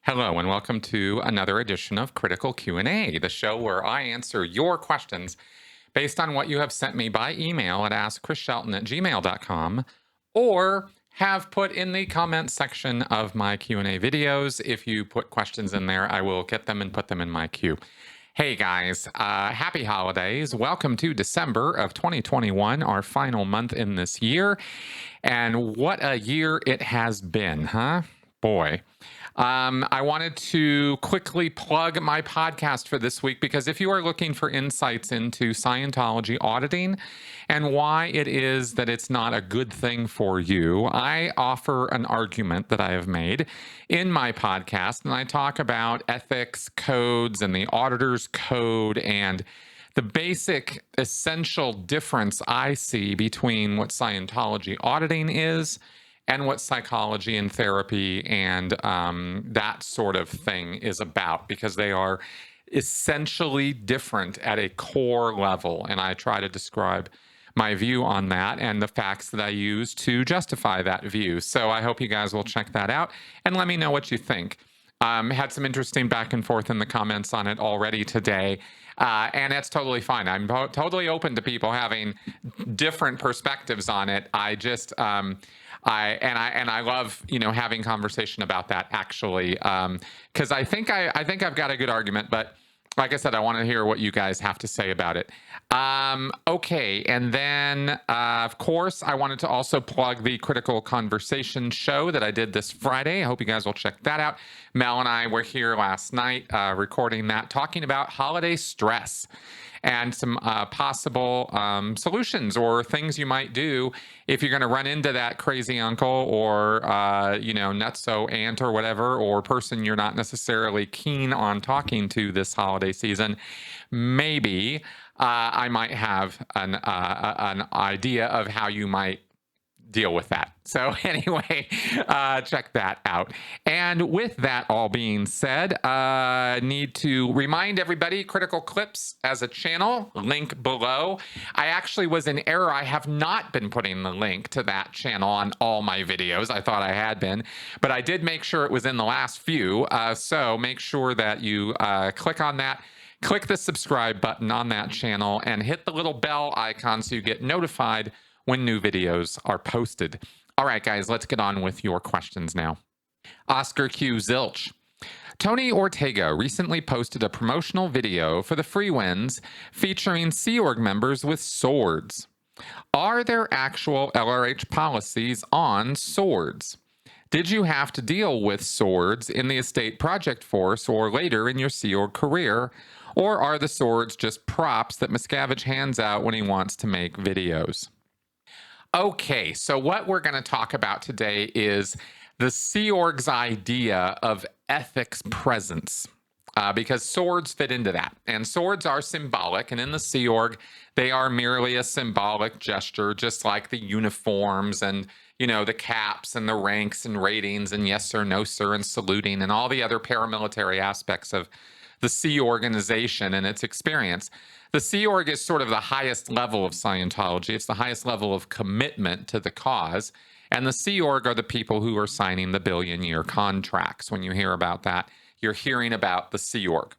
Hello and welcome to another edition of Critical Q&A, the show where I answer your questions based on what you have sent me by email at AskChrisShelton@gmail.com or have put in the comments section of my Q&A videos. If you put questions in there, I will get them and put them in my queue. Hey guys, happy holidays. Welcome to December of 2021, our final month in this year. And what a year it has been, huh? Boy. I wanted to quickly plug my podcast for this week because if you are looking for insights into Scientology auditing and why it is that it's not a good thing for you, I offer an argument that I have made in my podcast, and I talk about ethics codes and the auditor's code and the basic essential difference I see between what Scientology auditing is and what psychology and therapy and that sort of thing is about, because they are essentially different at a core level. And I try to describe my view on that and the facts that I use to justify that view. So I hope you guys will check that out and let me know what you think. Had some interesting back and forth in the comments on it already today. And that's totally fine. I'm totally open to people having different perspectives on it. I just, I love, having conversation about that actually, because I think I've got a good argument, but like I said, I want to hear what you guys have to say about it. Okay, and then of course I wanted to also plug the Critical Conversation show that I did this Friday. I hope you guys will check that out. Mel and I were here last night recording that, talking about holiday stress and some possible solutions or things you might do if you're going to run into that crazy uncle or, nutso aunt or whatever, or person you're not necessarily keen on talking to this holiday season. Maybe I might have an idea of how you might deal with that. So anyway, check that out. And with that all being said, need to remind everybody, Critical Clips as a channel, link below. I actually was in error. I have not been putting the link to that channel on all my videos. I thought I had been, but I did make sure it was in the last few. So make sure that you click on that. Click the subscribe button on that channel and hit the little bell icon so you get notified when new videos are posted. All right, guys, let's get on with your questions now. Oscar Q. Zilch. Tony Ortega recently posted a promotional video for the Freewinds featuring Sea Org members with swords. Are there actual LRH policies on swords? Did you have to deal with swords in the Estate Project Force or later in your Sea Org career? Or are the swords just props that Miscavige hands out when he wants to make videos? Okay, so what we're going to talk about today is the Sea Org's idea of ethics presence, because swords fit into that. And swords are symbolic, and in the Sea Org, they are merely a symbolic gesture, just like the uniforms and, the caps and the ranks and ratings and yes sir, no sir, and saluting and all the other paramilitary aspects of the Sea Organization and its experience. The Sea Org is sort of the highest level of Scientology. It's the highest level of commitment to the cause. And the Sea Org are the people who are signing the billion-year contracts. When you hear about that, you're hearing about the Sea Org.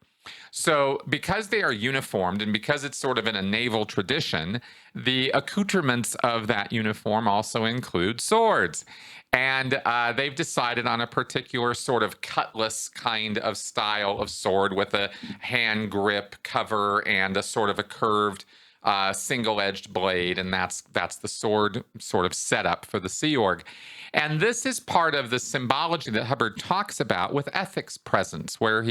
So because they are uniformed and because it's sort of in a naval tradition, the accoutrements of that uniform also include swords. And they've decided on a particular sort of cutlass kind of style of sword with a hand grip cover and a sort of a curved single-edged blade, and that's the sword sort of setup for the Sea Org. And this is part of the symbology that Hubbard talks about with ethics presence, where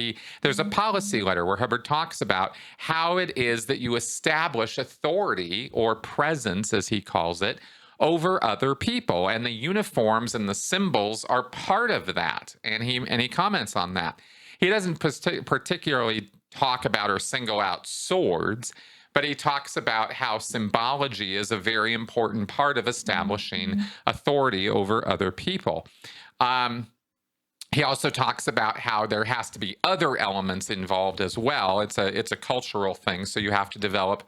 there's a policy letter where Hubbard talks about how it is that you establish authority or presence, as he calls it, over other people, and the uniforms and the symbols are part of that. And he comments on that. He doesn't particularly talk about or single out swords, but he talks about how symbology is a very important part of establishing authority over other people. He also talks about how there has to be other elements involved as well. It's a cultural thing, so you have to develop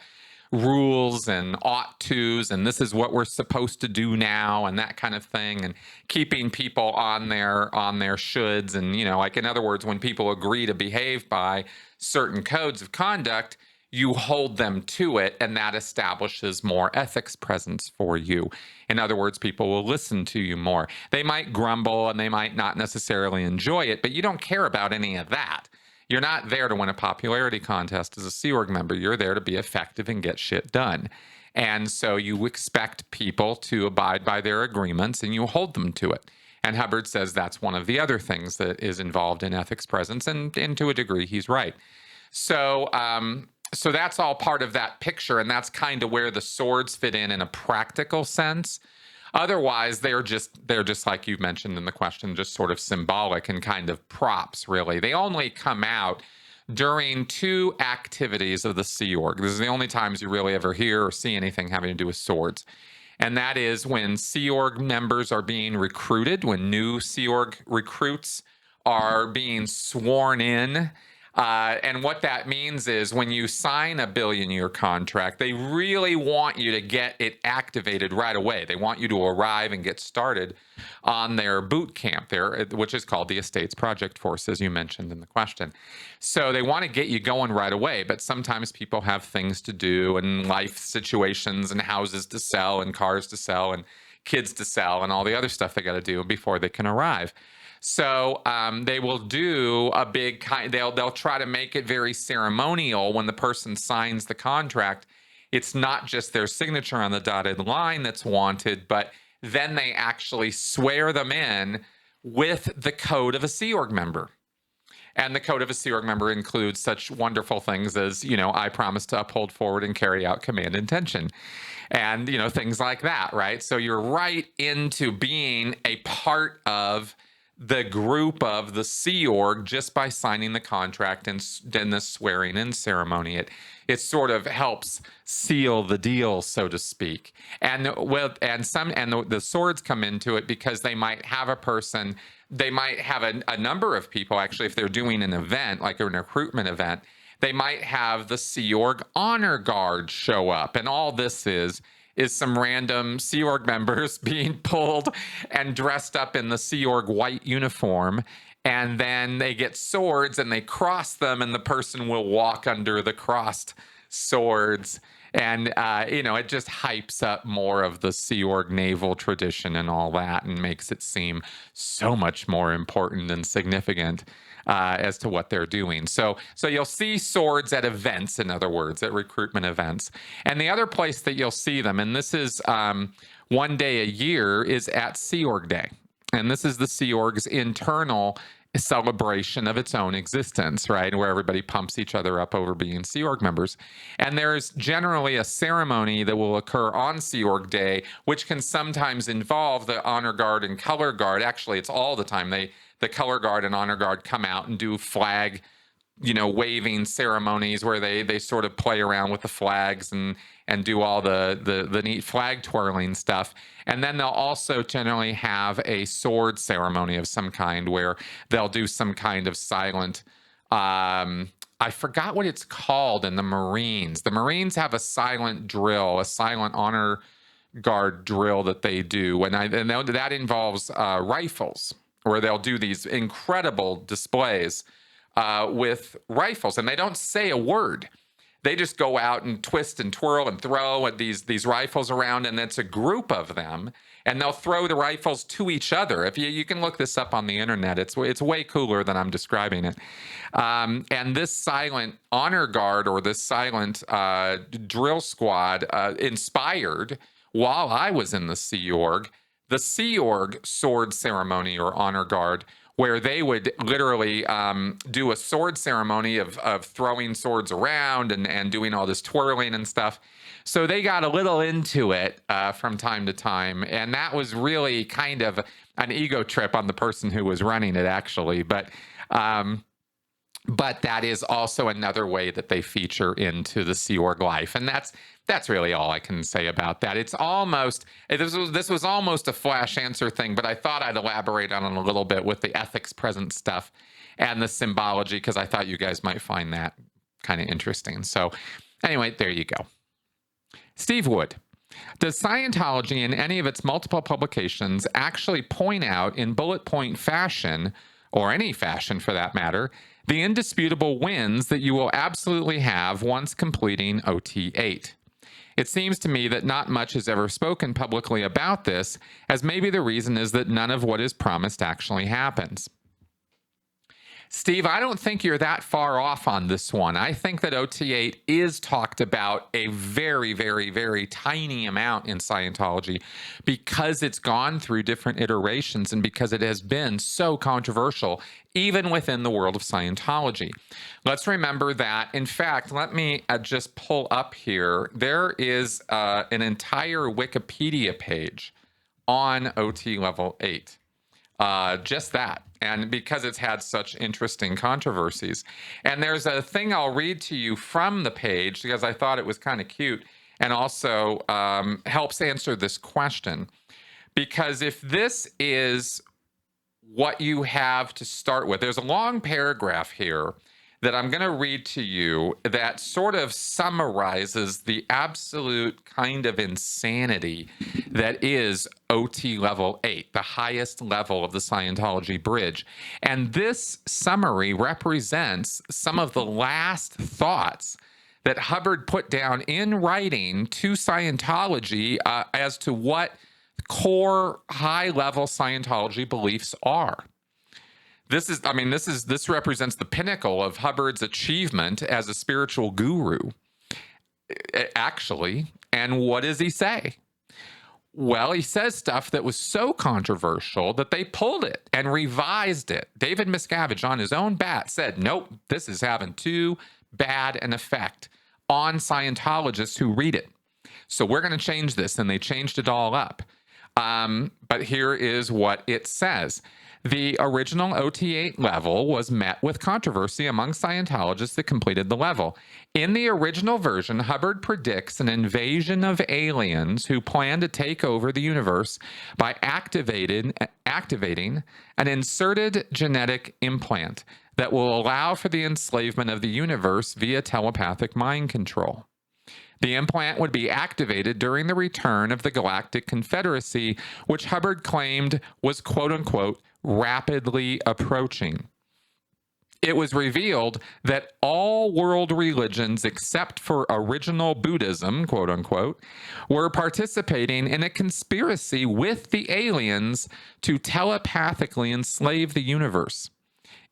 rules and ought tos, and this is what we're supposed to do now, and that kind of thing, and keeping people on their shoulds. And, you know, like, in other words, when people agree to behave by certain codes of conduct, you hold them to it, and that establishes more ethics presence for you. In other words, people will listen to you more. They might grumble and they might not necessarily enjoy it, but you don't care about any of that. You're not there to win a popularity contest as a Sea Org member. You're there to be effective and get shit done. And so you expect people to abide by their agreements, and you hold them to it. And Hubbard says that's one of the other things that is involved in ethics presence, and to a degree, he's right. So that's all part of that picture, and that's kind of where the swords fit in a practical sense. Otherwise, they're just like you mentioned in the question, just sort of symbolic and kind of props, really. They only come out during two activities of the Sea Org. This is the only times you really ever hear or see anything having to do with swords. And that is when Sea Org members are being recruited, when new Sea Org recruits are being sworn in. And what that means is when you sign a billion-year contract, they really want you to get it activated right away. They want you to arrive and get started on their boot camp there, which is called the Estates Project Force, as you mentioned in the question. So they want to get you going right away, but sometimes people have things to do and life situations and houses to sell and cars to sell and kids to sell and all the other stuff they got to do before they can arrive. So they will do a big kind. They'll try to make it very ceremonial when the person signs the contract. It's not just their signature on the dotted line that's wanted, but then they actually swear them in with the code of a Sea Org member. And the code of a Sea Org member includes such wonderful things as, you know, I promise to uphold, forward, and carry out command intention. And, you know, things like that, right? So you're right into being a part of the group of the Sea Org just by signing the contract and then the swearing in ceremony. It sort of helps seal the deal, so to speak. And the swords come into it because they might have a person, they might have a number of people, actually, if they're doing an event, like a recruitment event, they might have the Sea Org Honor Guard show up. And all this is some random Sea Org members being pulled and dressed up in the Sea Org white uniform. And then they get swords and they cross them, and the person will walk under the crossed swords. And, you know, it just hypes up more of the Sea Org naval tradition and all that, and makes it seem so much more important and significant as to what they're doing. So you'll see swords at events, in other words, at recruitment events. And the other place that you'll see them, and this is one day a year, is at Sea Org Day. And this is the Sea Org's internal celebration of its own existence, right? Where everybody pumps each other up over being Sea Org members. And there's generally a ceremony that will occur on Sea Org Day, which can sometimes involve the Honor Guard and Color Guard. Actually, it's all the time. The Color Guard and Honor Guard come out and do flag, you know, waving ceremonies where they sort of play around with the flags and do all the neat flag twirling stuff. And then they'll also generally have a sword ceremony of some kind where they'll do some kind of silent, I forgot what it's called in the Marines. The Marines have a silent drill, a silent Honor Guard drill that they do. And that involves rifles, where they'll do these incredible displays with rifles, and they don't say a word. They just go out and twist and twirl and throw at these rifles around, and it's a group of them, and they'll throw the rifles to each other. If you can look this up on the internet, it's way cooler than I'm describing it. And this silent Honor Guard, or this silent drill squad, inspired, while I was in the Sea Org, the Sea Org sword ceremony or Honor Guard, where they would literally do a sword ceremony of throwing swords around and doing all this twirling and stuff. So they got a little into it from time to time, and that was really kind of an ego trip on the person who was running it, actually. But that is also another way that they feature into the Sea Org life, and that's really all I can say about that. It's almost, this was almost a flash answer thing, but I thought I'd elaborate on it a little bit with the ethics present stuff and the symbology, because I thought you guys might find that kind of interesting. So anyway, there you go. Steve Wood. Does Scientology in any of its multiple publications actually point out in bullet point fashion, or any fashion for that matter, the indisputable wins that you will absolutely have once completing OT8? It seems to me that not much is ever spoken publicly about this, as maybe the reason is that none of what is promised actually happens. Steve, I don't think you're that far off on this one. I think that OT8 is talked about a very, very, very tiny amount in Scientology because it's gone through different iterations and because it has been so controversial, even within the world of Scientology. Let's remember that. In fact, let me just pull up here. There is an entire Wikipedia page on OT level 8. Just that. And because it's had such interesting controversies. And there's a thing I'll read to you from the page because I thought it was kind of cute and also helps answer this question. Because if this is what you have to start with, there's a long paragraph here that I'm going to read to you that sort of summarizes the absolute kind of insanity that is OT level 8, the highest level of the Scientology bridge. And this summary represents some of the last thoughts that Hubbard put down in writing to Scientology as to what core high-level Scientology beliefs are. This represents the pinnacle of Hubbard's achievement as a spiritual guru, actually. And what does he say? Well, he says stuff that was so controversial that they pulled it and revised it. David Miscavige, on his own bat, said, nope, this is having too bad an effect on Scientologists who read it. So we're going to change this. And they changed it all up. But here is what it says. The original OT8 level was met with controversy among Scientologists that completed the level. In the original version, Hubbard predicts an invasion of aliens who plan to take over the universe by activating an inserted genetic implant that will allow for the enslavement of the universe via telepathic mind control. The implant would be activated during the return of the Galactic Confederacy, which Hubbard claimed was, quote-unquote, rapidly approaching. It was revealed that all world religions except for original Buddhism, quote-unquote, were participating in a conspiracy with the aliens to telepathically enslave the universe.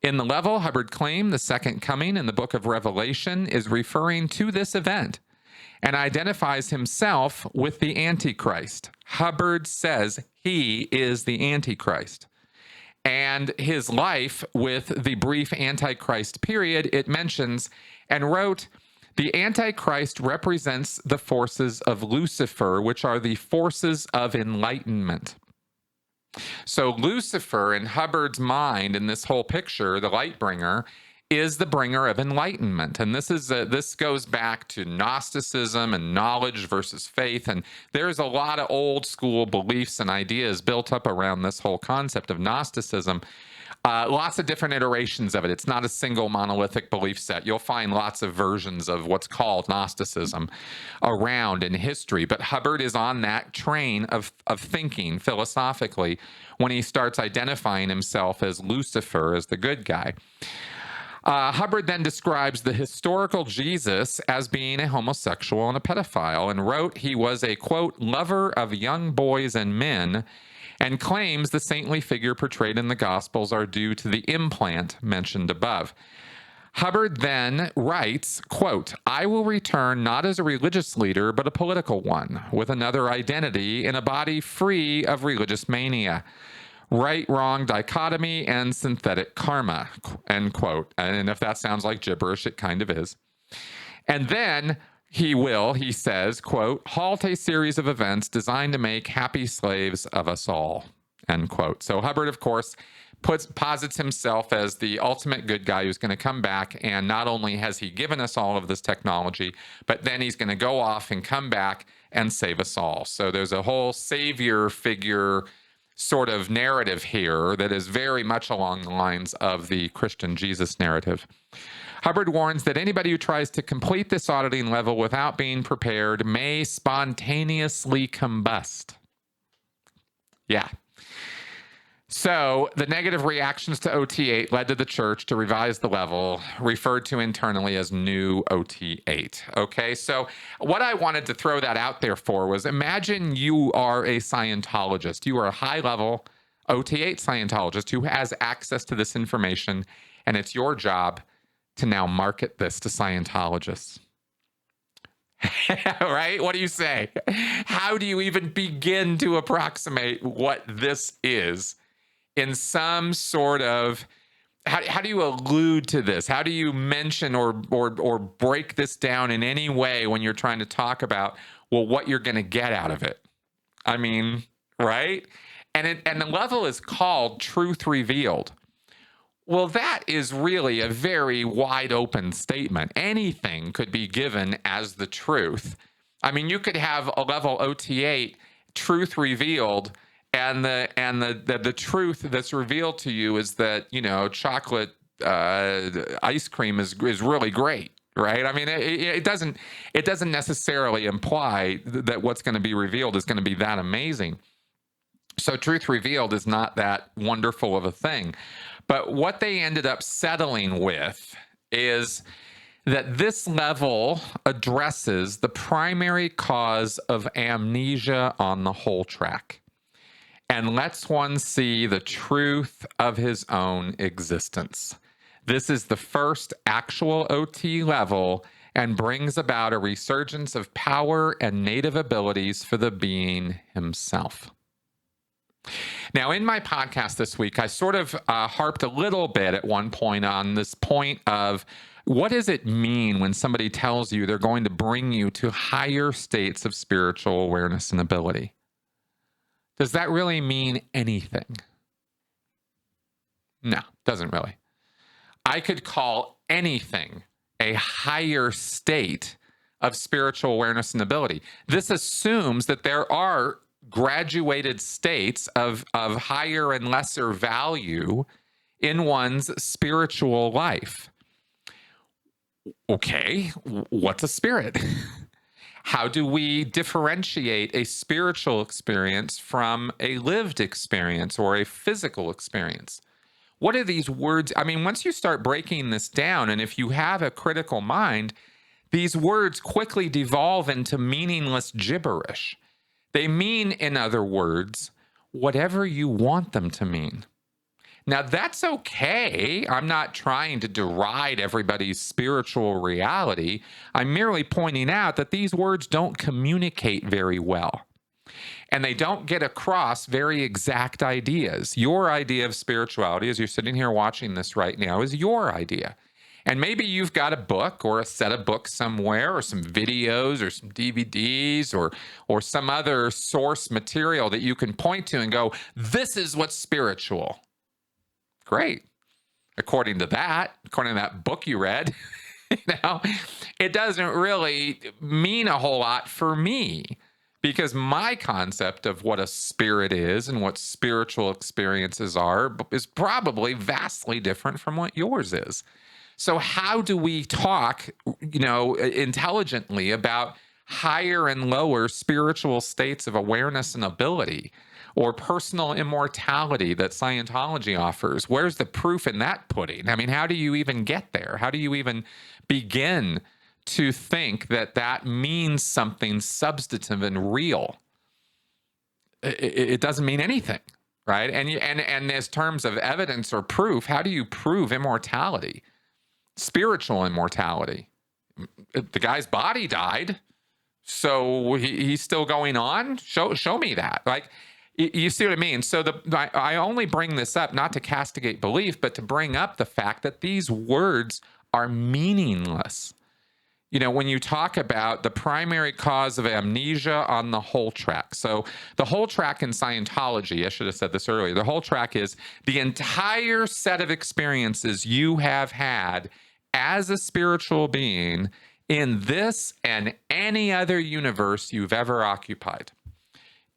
In the level, Hubbard claimed the second coming in the book of Revelation is referring to this event and identifies himself with the Antichrist. Hubbard says he is the Antichrist. And his life with the brief Antichrist period, it mentions, and wrote, the Antichrist represents the forces of Lucifer, which are the forces of enlightenment. So Lucifer, in Hubbard's mind, in this whole picture, the light bringer, is the bringer of enlightenment. And this goes back to Gnosticism and knowledge versus faith. And there's a lot of old school beliefs and ideas built up around this whole concept of Gnosticism. Lots of different iterations of it. It's not a single monolithic belief set. You'll find lots of versions of what's called Gnosticism around in history. But Hubbard is on that train of thinking philosophically when he starts identifying himself as Lucifer, as the good guy. Hubbard then describes the historical Jesus as being a homosexual and a pedophile and wrote he was a, quote, lover of young boys and men, and claims the saintly figure portrayed in the Gospels are due to the implant mentioned above. Hubbard then writes, quote, I will return not as a religious leader, but a political one, with another identity in a body free of religious mania. Right-wrong dichotomy and synthetic karma, end quote. And if that sounds like gibberish, it kind of is. And then he says, quote, halt a series of events designed to make happy slaves of us all, end quote. So Hubbard, of course, posits himself as the ultimate good guy who's going to come back, and not only has he given us all of this technology, but then he's going to go off and come back and save us all. So there's a whole savior figure sort of narrative here that is very much along the lines of the Christian Jesus narrative. Hubbard warns that anybody who tries to complete this auditing level without being prepared may spontaneously combust. Yeah. So the negative reactions to OT8 led to the church to revise the level, referred to internally as new OT8. Okay, so what I wanted to throw that out there for was, imagine you are a Scientologist. You are a high-level OT8 Scientologist who has access to this information, and it's your job to now market this to Scientologists. Right? What do you say? How do you even begin to approximate what this is in some sort of, how do you allude to this? How do you mention or break this down in any way when you're trying to talk about, well, what you're going to get out of it? I mean, right? And the level is called Truth Revealed. Well, that is really a very wide open statement. Anything could be given as the truth. I mean, you could have a level OT8, Truth Revealed, and the truth that's revealed to you is that, you know, chocolate ice cream is really great, right? I mean, it doesn't necessarily imply that what's going to be revealed is going to be that amazing. So Truth Revealed is not that wonderful of a thing. But what they ended up settling with is that this level addresses the primary cause of amnesia on the whole track and lets one see the truth of his own existence. This is the first actual OT level and brings about a resurgence of power and native abilities for the being himself. Now, in my podcast this week, I sort of harped a little bit at one point on this point of, what does it mean when somebody tells you they're going to bring you to higher states of spiritual awareness and ability? Does that really mean anything? No, doesn't really. I could call anything a higher state of spiritual awareness and ability. This assumes that there are graduated states of higher and lesser value in one's spiritual life. Okay, what's a spirit? How do we differentiate a spiritual experience from a lived experience or a physical experience? What are these words? I mean, once you start breaking this down, and if you have a critical mind, these words quickly devolve into meaningless gibberish. They mean, in other words, whatever you want them to mean. Now, that's okay. I'm not trying to deride everybody's spiritual reality. I'm merely pointing out that these words don't communicate very well. And they don't get across very exact ideas. Your idea of spirituality, as you're sitting here watching this right now, is your idea. And maybe you've got a book or a set of books somewhere, or some videos or some DVDs or some other source material that you can point to and go, this is what's spiritual. Great. According to that book you read, it doesn't really mean a whole lot for me, because my concept of what a spirit is and what spiritual experiences are is probably vastly different from what yours is. So how do we talk, intelligently about higher and lower spiritual states of awareness and ability, or personal immortality that Scientology offers? Where's the proof in that pudding? I mean, how do you even get there? How do you even begin to think that that means something substantive and real? It doesn't mean anything, right? And as terms of evidence or proof, how do you prove immortality? Spiritual immortality. The guy's body died, so he's still going on. Show me that. Like, you see what I mean? So I only bring this up not to castigate belief, but to bring up the fact that these words are meaningless. When you talk about the primary cause of amnesia on the whole track. So the whole track in Scientology, I should have said this earlier, the whole track is the entire set of experiences you have had as a spiritual being in this and any other universe you've ever occupied.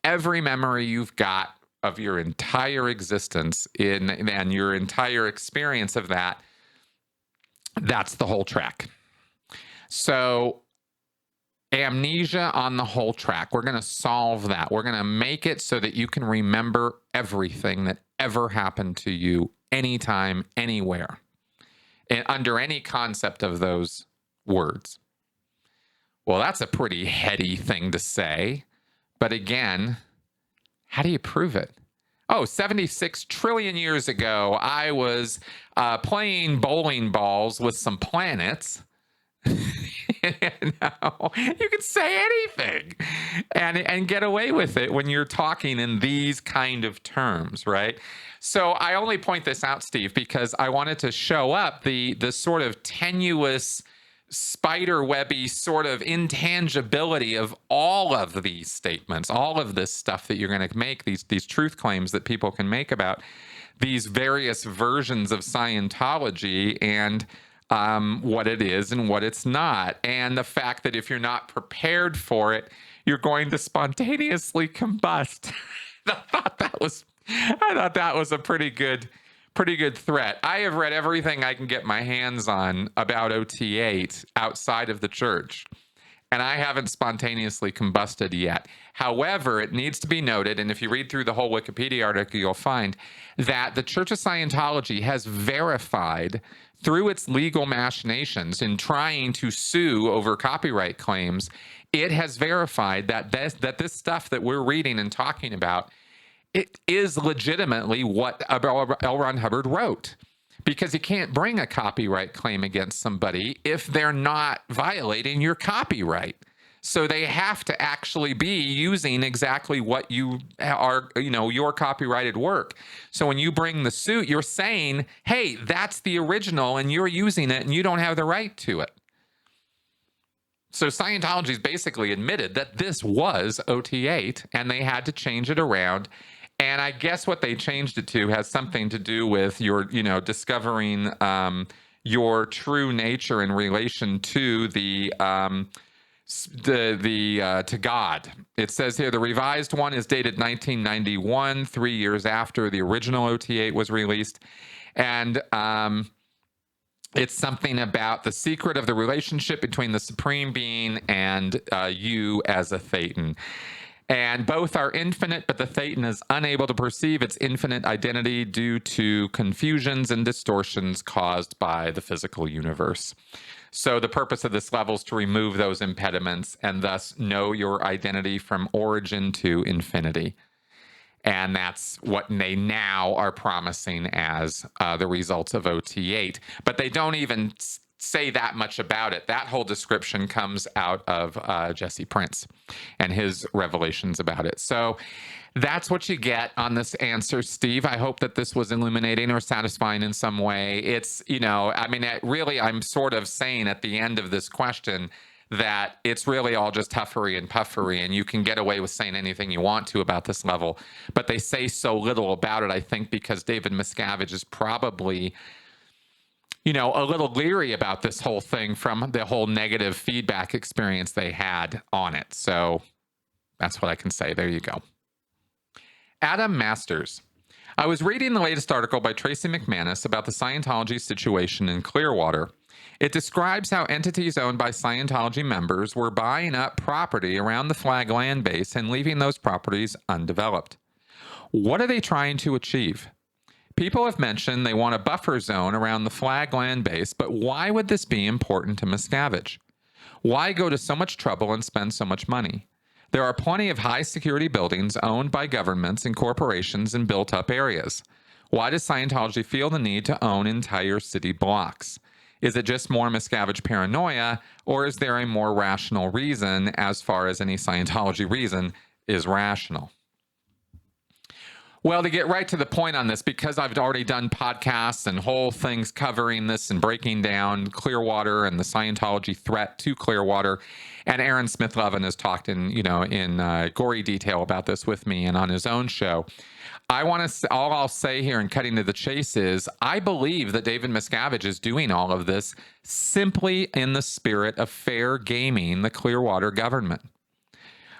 Every memory you've got of your entire existence and your entire experience of that That's the whole track. So amnesia on the whole track. We're going to solve that. We're going to make it so that you can remember everything that ever happened to you anytime, anywhere, and under any concept of those words. Well, that's a pretty heady thing to say. But again, how do you prove it? Oh, 76 trillion years ago, I was playing bowling balls with some planets. No, you can say anything and get away with it when you're talking in these kind of terms, right? So I only point this out, Steve, because I wanted to show up the sort of tenuous, spiderwebby sort of intangibility of all of these statements, all of this stuff that you're going to make, these truth claims that people can make about these various versions of Scientology and what it is and what it's not. And the fact that if you're not prepared for it, you're going to spontaneously combust. I thought that was a pretty good threat. I have read everything I can get my hands on about OT8 outside of the church, and I haven't spontaneously combusted yet. However, it needs to be noted, and if you read through the whole Wikipedia article, you'll find that the Church of Scientology has verified through its legal machinations in trying to sue over copyright claims, it has verified that this stuff that we're reading and talking about, it is legitimately what L. Ron Hubbard wrote. Because you can't bring a copyright claim against somebody if they're not violating your copyright. So they have to actually be using exactly what you are, your copyrighted work. So when you bring the suit, you're saying, hey, that's the original and you're using it and you don't have the right to it. So Scientology's basically admitted that this was OT8 and they had to change it around. And I guess what they changed it to has something to do with your, discovering your true nature in relation to to God. It says here the revised one is dated 1991, 3 years after the original OT8 was released, and it's something about the secret of the relationship between the Supreme Being and you as a Thetan. And both are infinite, but the Thetan is unable to perceive its infinite identity due to confusions and distortions caused by the physical universe. So the purpose of this level is to remove those impediments and thus know your identity from origin to infinity. And that's what they now are promising as the results of OT8. But they don't even say that much about it. That whole description comes out of Jesse Prince and his revelations about it. So that's what you get on this answer, Steve. I hope that this was illuminating or satisfying in some way. It's, I'm sort of saying at the end of this question that it's really all just huffery and puffery, and you can get away with saying anything you want to about this level. But they say so little about it, I think, because David Miscavige is probably a little leery about this whole thing from the whole negative feedback experience they had on it. So that's what I can say. There you go. Adam Masters. I was reading the latest article by Tracy McManus about the Scientology situation in Clearwater. It describes how entities owned by Scientology members were buying up property around the Flag land base and leaving those properties undeveloped. What are they trying to achieve? People have mentioned they want a buffer zone around the Flag land base, but why would this be important to Miscavige? Why go to so much trouble and spend so much money? There are plenty of high-security buildings owned by governments and corporations in built-up areas. Why does Scientology feel the need to own entire city blocks? Is it just more Miscavige paranoia, or is there a more rational reason, as far as any Scientology reason is rational? Well, to get right to the point on this, because I've already done podcasts and whole things covering this and breaking down Clearwater and the Scientology threat to Clearwater, and Aaron Smith-Levin has talked in gory detail about this with me and on his own show. All I'll say here, and cutting to the chase, is I believe that David Miscavige is doing all of this simply in the spirit of fair gaming the Clearwater government.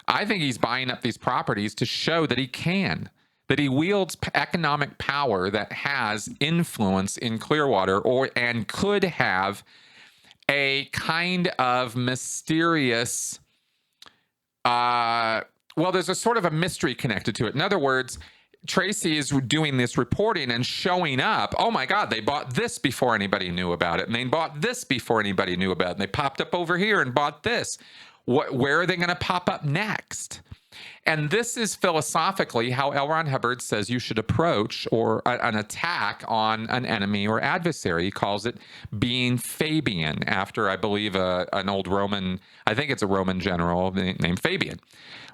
I think he's buying up these properties to show that he can. that he wields economic power that has influence in Clearwater, and could have a kind of mysterious, well, there's a sort of a mystery connected to it. In other words, Tracy is doing this reporting and showing up. Oh my God, they bought this before anybody knew about it. And they bought this before anybody knew about it. And they popped up over here and bought this. Where are they going to pop up next? And this is philosophically how L. Ron Hubbard says you should approach an attack on an enemy or adversary. He calls it being Fabian, after, I believe, an old Roman, I think it's a Roman general named Fabian,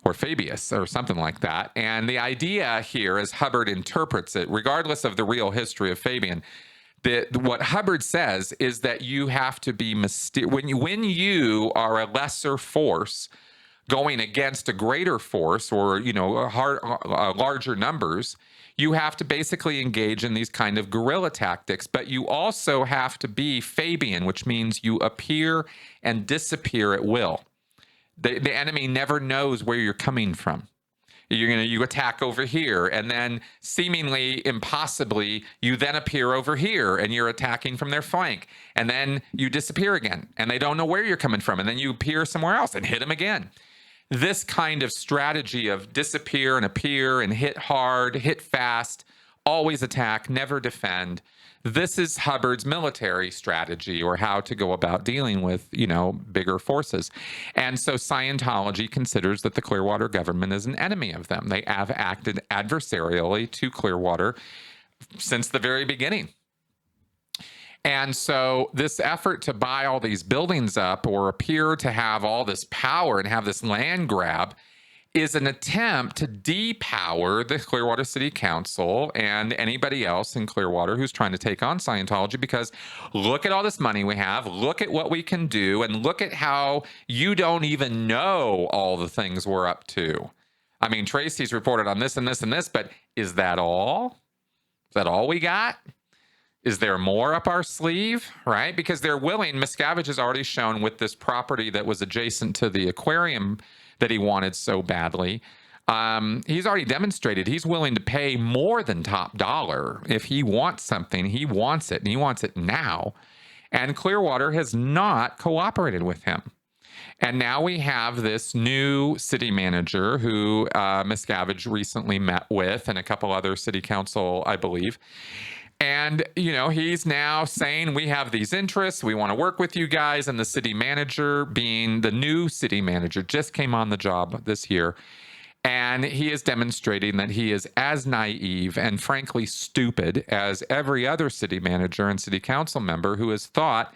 or Fabius, or something like that. And the idea here, as Hubbard interprets it, regardless of the real history of Fabian, what Hubbard says is that you have to be when you are a lesser force going against a greater force, or larger numbers, you have to basically engage in these kind of guerrilla tactics. But you also have to be Fabian, which means you appear and disappear at will. The enemy never knows where you're coming from. You attack over here, and then seemingly impossibly, you then appear over here, and you're attacking from their flank, and then you disappear again, and they don't know where you're coming from, and then you appear somewhere else and hit them again. This kind of strategy of disappear and appear and hit hard, hit fast, always attack, never defend. This is Hubbard's military strategy, or how to go about dealing with, bigger forces. And so Scientology considers that the Clearwater government is an enemy of them. They have acted adversarially to Clearwater since the very beginning. And so this effort to buy all these buildings up, or appear to have all this power and have this land grab, is an attempt to depower the Clearwater City Council and anybody else in Clearwater who's trying to take on Scientology, because look at all this money we have, look at what we can do, and look at how you don't even know all the things we're up to. I mean, Tracy's reported on this and this and this, but is that all? Is that all we got? Is there more up our sleeve, right? Because they're willing. Miscavige has already shown with this property that was adjacent to the aquarium that he wanted so badly. He's already demonstrated he's willing to pay more than top dollar. If he wants something, he wants it, and he wants it now. And Clearwater has not cooperated with him. And now we have this new city manager who Miscavige recently met with, and a couple other city council, I believe. And, he's now saying, we have these interests, we want to work with you guys. And the city manager, being the new city manager, just came on the job this year. And he is demonstrating that he is as naive and frankly stupid as every other city manager and city council member who has thought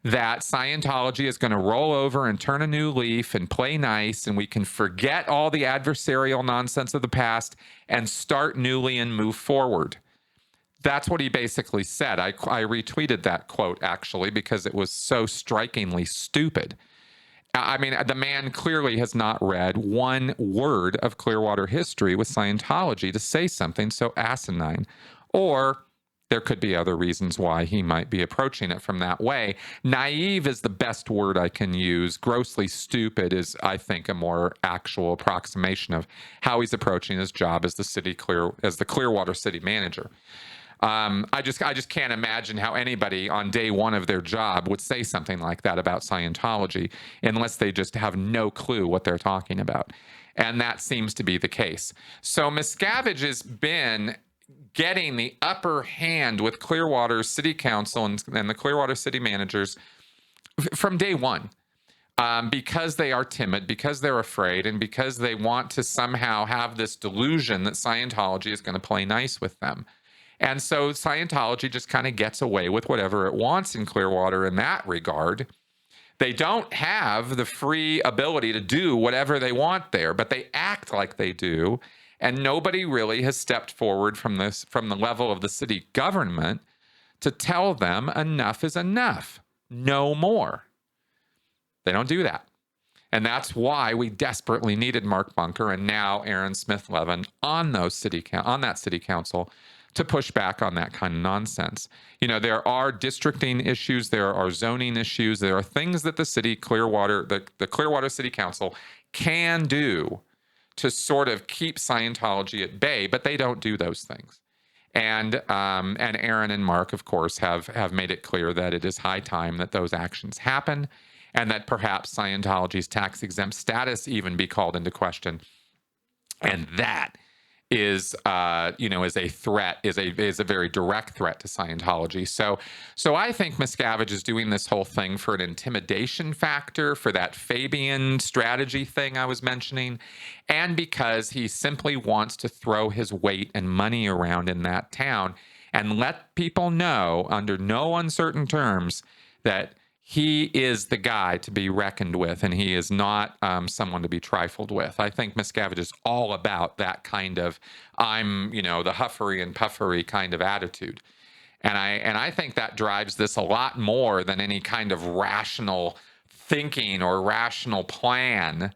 that Scientology is going to roll over and turn a new leaf and play nice, and we can forget all the adversarial nonsense of the past and start newly and move forward. That's what he basically said. I retweeted that quote, actually, because it was so strikingly stupid. I mean, the man clearly has not read one word of Clearwater history with Scientology to say something so asinine. Or there could be other reasons why he might be approaching it from that way. Naive is the best word I can use. Grossly stupid is, I think, a more actual approximation of how he's approaching his job as the Clearwater city manager. I just can't imagine how anybody on day one of their job would say something like that about Scientology unless they just have no clue what they're talking about. And that seems to be the case. So Miscavige has been getting the upper hand with Clearwater City Council and the Clearwater City managers from day one. Because they are timid, because they're afraid, and because they want to somehow have this delusion that Scientology is going to play nice with them. And so Scientology just kind of gets away with whatever it wants in Clearwater in that regard. They don't have the free ability to do whatever they want there, but they act like they do. And nobody really has stepped forward from the level of the city government to tell them enough is enough. No more. They don't do that. And that's why we desperately needed Mark Bunker and now Aaron Smith-Levin on that city council to push back on that kind of nonsense. There are districting issues, there are zoning issues, there are things that the Clearwater City Council can do to sort of keep Scientology at bay, but they don't do those things. And Aaron and Mark, of course, have made it clear that it is high time that those actions happen, and that perhaps Scientology's tax-exempt status even be called into question. And that is a threat, is a very direct threat to Scientology. So I think Miscavige is doing this whole thing for an intimidation factor, for that Fabian strategy thing I was mentioning, and because he simply wants to throw his weight and money around in that town and let people know under no uncertain terms that he is the guy to be reckoned with, and he is not someone to be trifled with. I think Miscavige is all about that kind of I'm, the huffery and puffery kind of attitude. And I think that drives this a lot more than any kind of rational thinking or rational plan.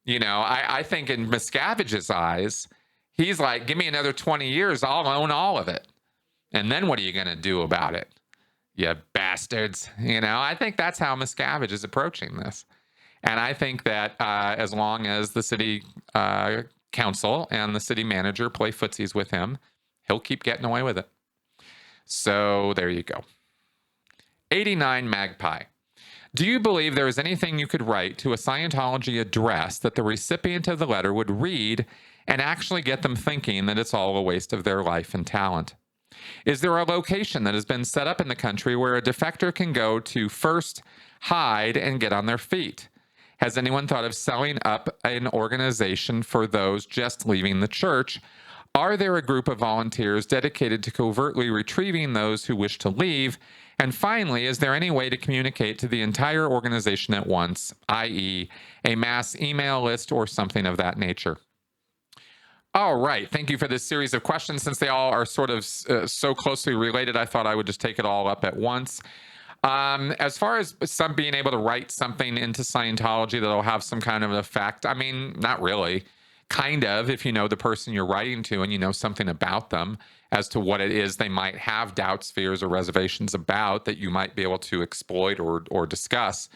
I think in Miscavige's eyes, he's like, give me another 20 years, I'll own all of it. And then what are you going to do about it? You bastards. I think that's how Miscavige is approaching this. And I think that as long as the city council and the city manager play footsies with him, he'll keep getting away with it. So there you go. 89 Magpie. Do you believe there is anything you could write to a Scientology address that the recipient of the letter would read and actually get them thinking that it's all a waste of their life and talent? Is there a location that has been set up in the country where a defector can go to first hide and get on their feet? Has anyone thought of setting up an organization for those just leaving the church? Are there a group of volunteers dedicated to covertly retrieving those who wish to leave? And finally, is there any way to communicate to the entire organization at once, i.e., a mass email list or something of that nature? All right. Thank you for this series of questions. Since they all are sort of so closely related, I thought I would just take it all up at once. As far as some being able to write something into Scientology that'll have some kind of an effect, I mean, not really. Kind of, if you know the person you're writing to and you know something about them as to what it is they might have doubts, fears, or reservations about that you might be able to exploit or discuss.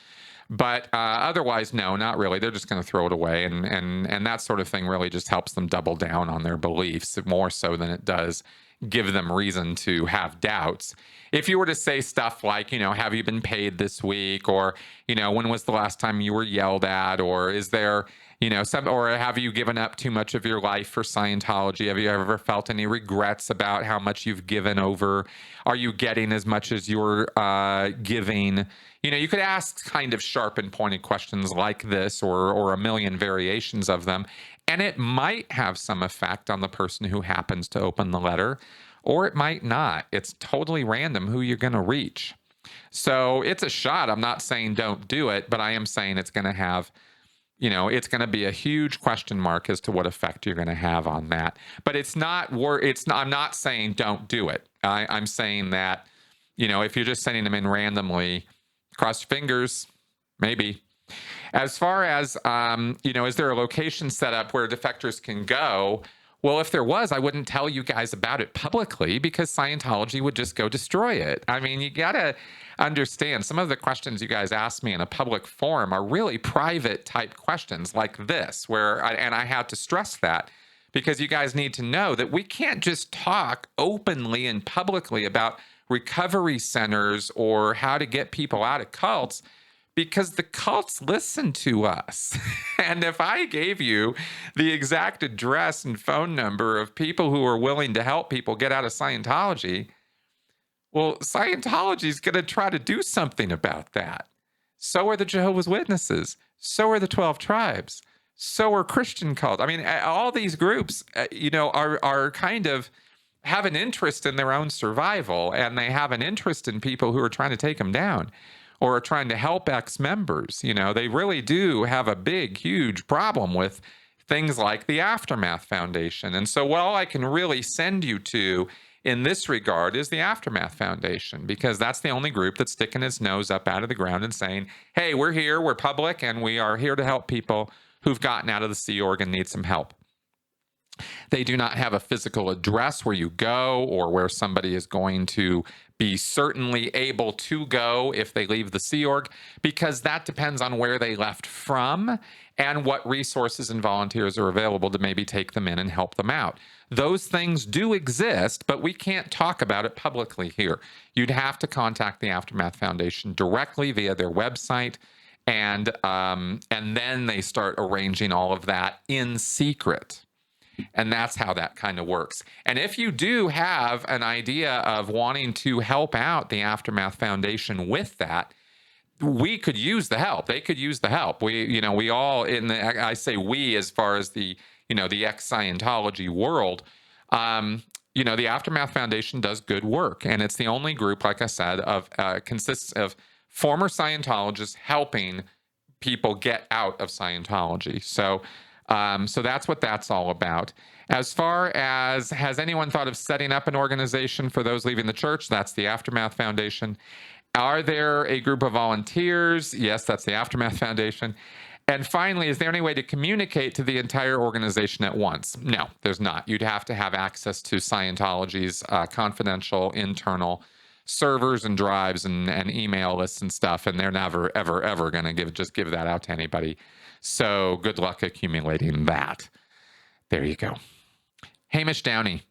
But otherwise, no, not really. They're just going to throw it away. And that sort of thing really just helps them double down on their beliefs more so than it does give them reason to have doubts. If you were to say stuff like, have you been paid this week? Or, when was the last time you were yelled at? Or is there, or have you given up too much of your life for Scientology? Have you ever felt any regrets about how much you've given over? Are you getting as much as you're giving? You could ask kind of sharp and pointed questions like this or a million variations of them, and it might have some effect on the person who happens to open the letter, or it might not. It's totally random who you're going to reach. So it's a shot. I'm not saying don't do it, but I am saying it's going to have, it's going to be a huge question mark as to what effect you're going to have on that. But I'm not saying don't do it. I'm saying that, if you're just sending them in randomly, cross your fingers, maybe. As far as, is there a location set up where defectors can go? Well, if there was, I wouldn't tell you guys about it publicly because Scientology would just go destroy it. I mean, you got to understand some of the questions you guys ask me in a public forum are really private type questions like this, and I had to stress that because you guys need to know that we can't just talk openly and publicly about recovery centers or how to get people out of cults because the cults listen to us. And if I gave you the exact address and phone number of people who are willing to help people get out of Scientology, well, Scientology is going to try to do something about that. So are the Jehovah's Witnesses. So are the 12 tribes. So are Christian cults. I mean, all these groups, are kind of have an interest in their own survival, and they have an interest in people who are trying to take them down or are trying to help ex-members. They really do have a big, huge problem with things like the Aftermath Foundation. And so what all I can really send you to in this regard is the Aftermath Foundation, because that's the only group that's sticking its nose up out of the ground and saying, hey, we're here, we're public, and we are here to help people who've gotten out of the Sea Org and need some help. They do not have a physical address where you go or where somebody is going to be certainly able to go if they leave the Sea Org, because that depends on where they left from and what resources and volunteers are available to maybe take them in and help them out. Those things do exist, but we can't talk about it publicly here. You'd have to contact the Aftermath Foundation directly via their website, and then they start arranging all of that in secret. And that's how that kind of works. And if you do have an idea of wanting to help out the Aftermath Foundation with that, we could use the help. They could use the help. We all I say we as far as the ex-Scientology world, the Aftermath Foundation does good work. And it's the only group, like I said, consists of former Scientologists helping people get out of Scientology. So that's what that's all about. As far as, has anyone thought of setting up an organization for those leaving the church? That's the Aftermath Foundation. Are there a group of volunteers? Yes, that's the Aftermath Foundation. And finally, is there any way to communicate to the entire organization at once? No, there's not. You'd have to have access to Scientology's confidential internal servers and drives and email lists and stuff, and they're never, ever, ever going to give that out to anybody. So good luck accumulating that. There you go. Hamish Downey.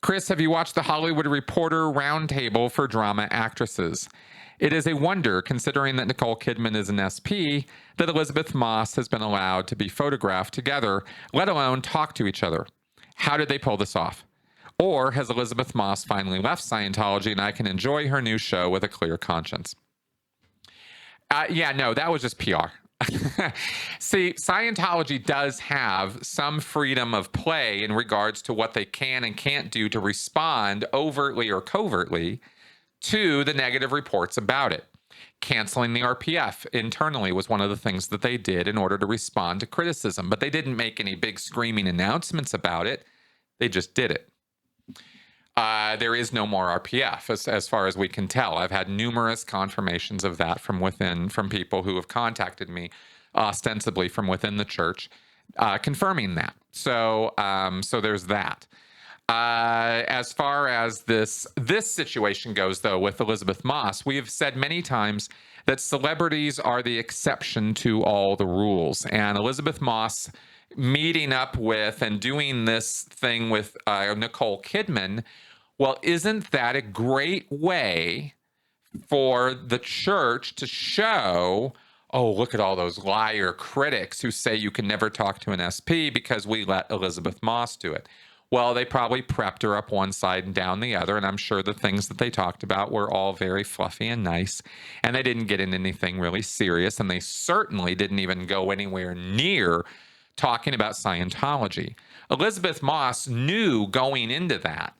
Chris, have you watched the Hollywood Reporter Roundtable for Drama Actresses? It is a wonder, considering that Nicole Kidman is an SP, that Elizabeth Moss has been allowed to be photographed together, let alone talk to each other. How did they pull this off? Or has Elizabeth Moss finally left Scientology and I can enjoy her new show with a clear conscience? No, that was just PR. See, Scientology does have some freedom of play in regards to what they can and can't do to respond overtly or covertly to the negative reports about it. Canceling the RPF internally was one of the things that they did in order to respond to criticism, but they didn't make any big screaming announcements about it. They just did it. There is no more RPF as far as we can tell. I've had numerous confirmations of that from people who have contacted me, ostensibly from within the church, confirming that. So there's that. As far as this situation goes, though, with Elizabeth Moss, we have said many times that celebrities are the exception to all the rules. And Elizabeth Moss meeting up with and doing this thing with Nicole Kidman, well, isn't that a great way for the church to show, oh, look at all those liar critics who say you can never talk to an SP because we let Elizabeth Moss do it? Well, they probably prepped her up one side and down the other, and I'm sure the things that they talked about were all very fluffy and nice, and they didn't get into anything really serious, and they certainly didn't even go anywhere near talking about Scientology. Elizabeth Moss knew going into that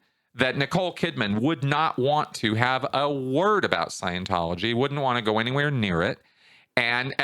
Nicole Kidman would not want to have a word about Scientology, wouldn't want to go anywhere near it. And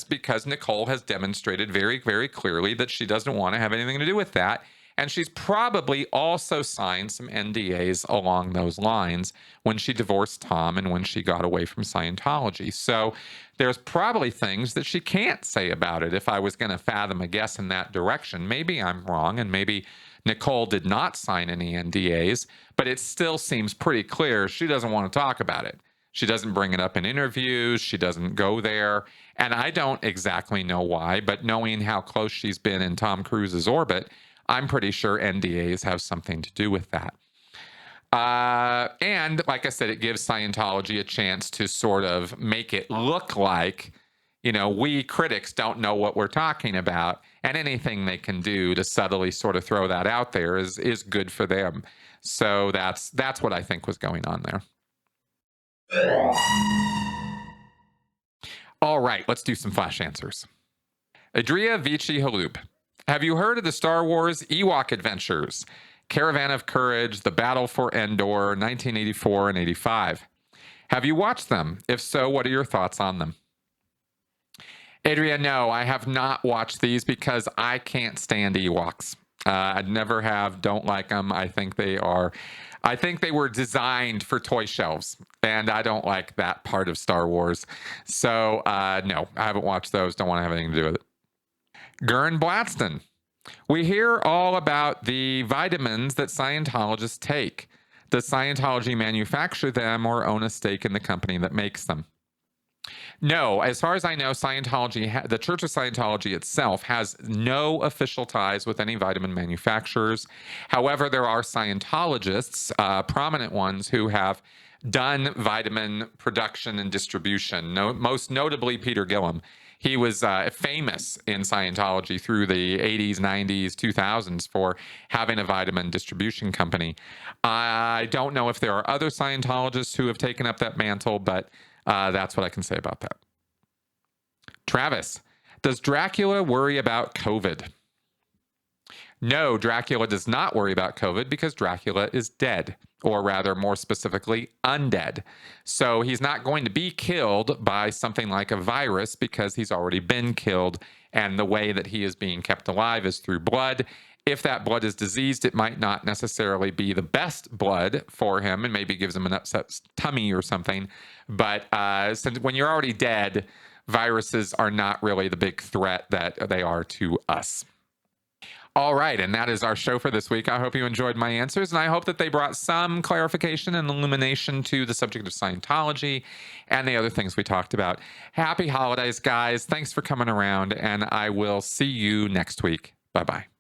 because Nicole has demonstrated very, very clearly that she doesn't want to have anything to do with that. And she's probably also signed some NDAs along those lines when she divorced Tom and when she got away from Scientology. So there's probably things that she can't say about it if I was going to fathom a guess in that direction. Maybe I'm wrong, and maybe Nicole did not sign any NDAs, but it still seems pretty clear she doesn't want to talk about it. She doesn't bring it up in interviews. She doesn't go there. And I don't exactly know why, but knowing how close she's been in Tom Cruise's orbit, I'm pretty sure NDAs have something to do with that. And like I said, it gives Scientology a chance to sort of make it look like, we critics don't know what we're talking about, and anything they can do to subtly sort of throw that out there is good for them. So that's what I think was going on there. All right, let's do some flash answers. Adria Vici Halub. Have you heard of the Star Wars Ewok Adventures? Caravan of Courage, The Battle for Endor, 1984 and 85. Have you watched them? If so, what are your thoughts on them? Adria, no, I have not watched these because I can't stand Ewoks. I never have, don't like them. I think they were designed for toy shelves, and I don't like that part of Star Wars. So, no, I haven't watched those. Don't want to have anything to do with it. Gurn Bladston. We hear all about the vitamins that Scientologists take. Does Scientology manufacture them or own a stake in the company that makes them? No, as far as I know, Scientology, the Church of Scientology itself, has no official ties with any vitamin manufacturers. However, there are Scientologists, prominent ones, who have done vitamin production and distribution. Most notably, Peter Gillum. He was famous in Scientology through the 80s, 90s, 2000s for having a vitamin distribution company. I don't know if there are other Scientologists who have taken up that mantle, but that's what I can say about that. Travis, does Dracula worry about COVID? No, Dracula does not worry about COVID because Dracula is dead, or rather, more specifically, undead. So he's not going to be killed by something like a virus because he's already been killed, and the way that he is being kept alive is through blood. If that blood is diseased, it might not necessarily be the best blood for him and maybe gives him an upset tummy or something. But since when you're already dead, viruses are not really the big threat that they are to us. All right, and that is our show for this week. I hope you enjoyed my answers, and I hope that they brought some clarification and illumination to the subject of Scientology and the other things we talked about. Happy holidays, guys. Thanks for coming around, and I will see you next week. Bye-bye.